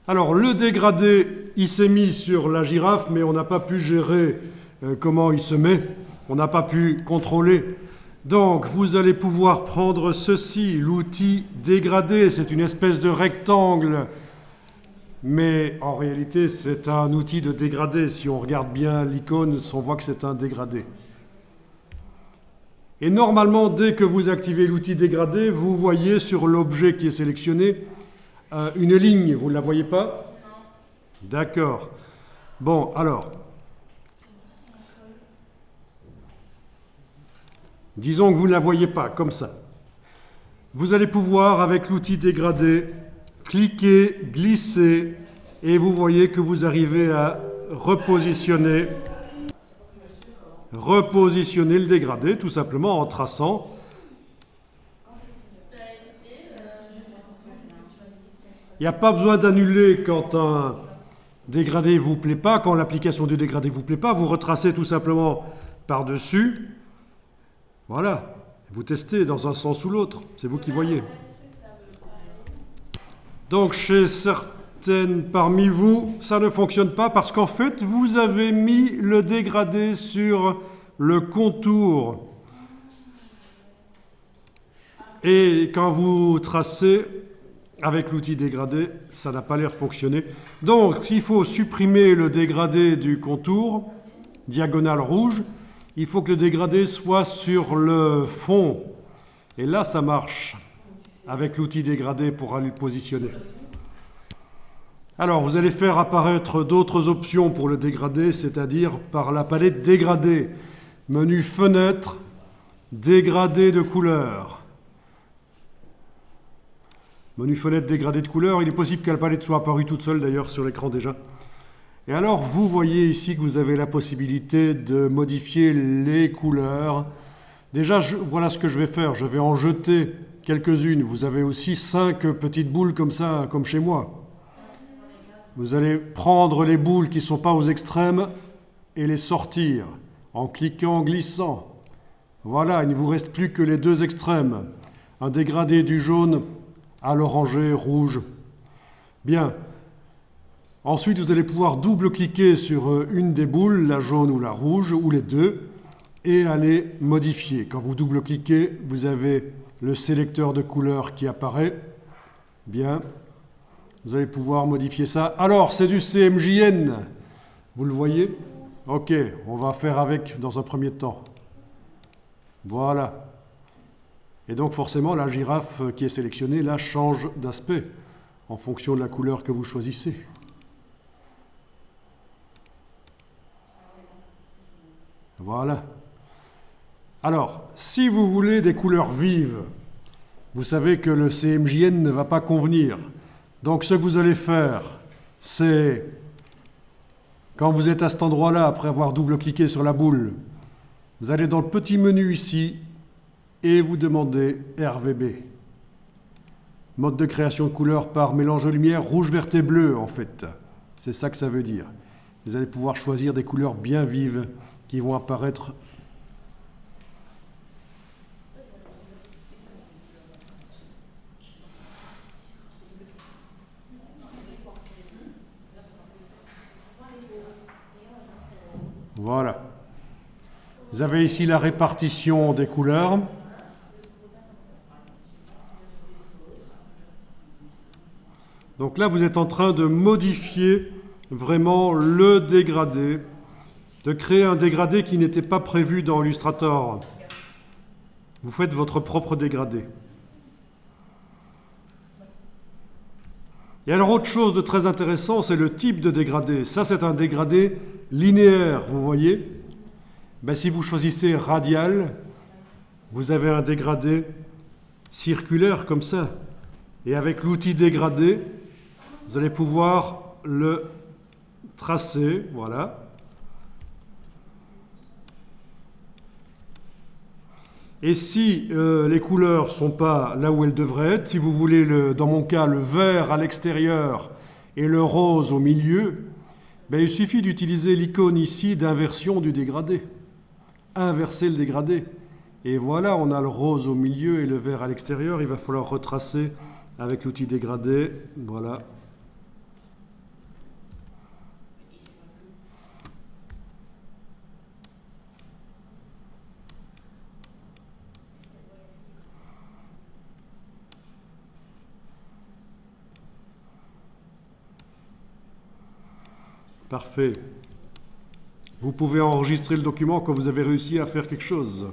Alors, le dégradé, il s'est mis sur la girafe, mais on n'a pas pu gérer comment il se met. On n'a pas pu contrôler. Donc, vous allez pouvoir prendre ceci, l'outil dégradé. C'est une espèce de rectangle, mais en réalité, c'est un outil de dégradé. Si on regarde bien l'icône, on voit que c'est un dégradé. Et normalement, dès que vous activez l'outil dégradé, vous voyez sur l'objet qui est sélectionné une ligne. Vous ne la voyez pas? D'accord. Bon, alors, disons que vous ne la voyez pas, comme ça. Vous allez pouvoir, avec l'outil dégradé, cliquer, glisser, et vous voyez que vous arrivez à repositionner le dégradé, tout simplement en traçant. Il n'y a pas besoin d'annuler quand un dégradé ne vous plaît pas, quand l'application du dégradé ne vous plaît pas, vous retracez tout simplement par-dessus. Voilà, vous testez dans un sens ou l'autre, c'est vous qui voyez. Donc chez certaines parmi vous, ça ne fonctionne pas parce qu'en fait, vous avez mis le dégradé sur le contour. Et quand vous tracez avec l'outil dégradé, ça n'a pas l'air de fonctionner. Donc, s'il faut supprimer le dégradé du contour, diagonale rouge, il faut que le dégradé soit sur le fond. Et là, ça marche avec l'outil dégradé pour aller le positionner. Alors, vous allez faire apparaître d'autres options pour le dégradé, c'est-à-dire par la palette dégradé. Menu fenêtre, dégradé de couleur. Menu fenêtre dégradé de couleur, il est possible que la palette soit apparue toute seule d'ailleurs sur l'écran déjà. Et alors vous voyez ici que vous avez la possibilité de modifier les couleurs. Déjà, voilà ce que je vais faire, je vais en jeter quelques-unes. Vous avez aussi 5 petites boules comme ça, comme chez moi. Vous allez prendre les boules qui ne sont pas aux extrêmes et les sortir en cliquant, en glissant. Voilà, il ne vous reste plus que les 2 extrêmes. Un dégradé du jaune à l'orangé, rouge. Bien. Ensuite, vous allez pouvoir double-cliquer sur une des boules, la jaune ou la rouge, ou les deux, et aller modifier. Quand vous double-cliquez, vous avez le sélecteur de couleurs qui apparaît. Bien. Vous allez pouvoir modifier ça. Alors, c'est du CMJN. Vous le voyez? Ok, on va faire avec dans un premier temps. Voilà. Et donc forcément, la girafe qui est sélectionnée, là, change d'aspect en fonction de la couleur que vous choisissez. Voilà. Alors, si vous voulez des couleurs vives, vous savez que le CMJN ne va pas convenir. Donc ce que vous allez faire, c'est, quand vous êtes à cet endroit-là, après avoir double-cliqué sur la boule, vous allez dans le petit menu ici, et vous demandez RVB. Mode de création de couleurs par mélange de lumière rouge, vert et bleu, en fait. C'est ça que ça veut dire. Vous allez pouvoir choisir des couleurs bien vives qui vont apparaître. Voilà. Vous avez ici la répartition des couleurs. Donc là, vous êtes en train de modifier vraiment le dégradé, de créer un dégradé qui n'était pas prévu dans Illustrator. Vous faites votre propre dégradé. Et alors, autre chose de très intéressant, c'est le type de dégradé. Ça, c'est un dégradé linéaire, vous voyez. Ben, si vous choisissez radial, vous avez un dégradé circulaire comme ça. Et avec l'outil dégradé, vous allez pouvoir le tracer, voilà. Et si les couleurs ne sont pas là où elles devraient être, si vous voulez, dans mon cas, le vert à l'extérieur et le rose au milieu, ben, il suffit d'utiliser l'icône ici d'inversion du dégradé. Inverser le dégradé. Et voilà, on a le rose au milieu et le vert à l'extérieur. Il va falloir retracer avec l'outil dégradé. Voilà. Parfait. Vous pouvez enregistrer le document quand vous avez réussi à faire quelque chose.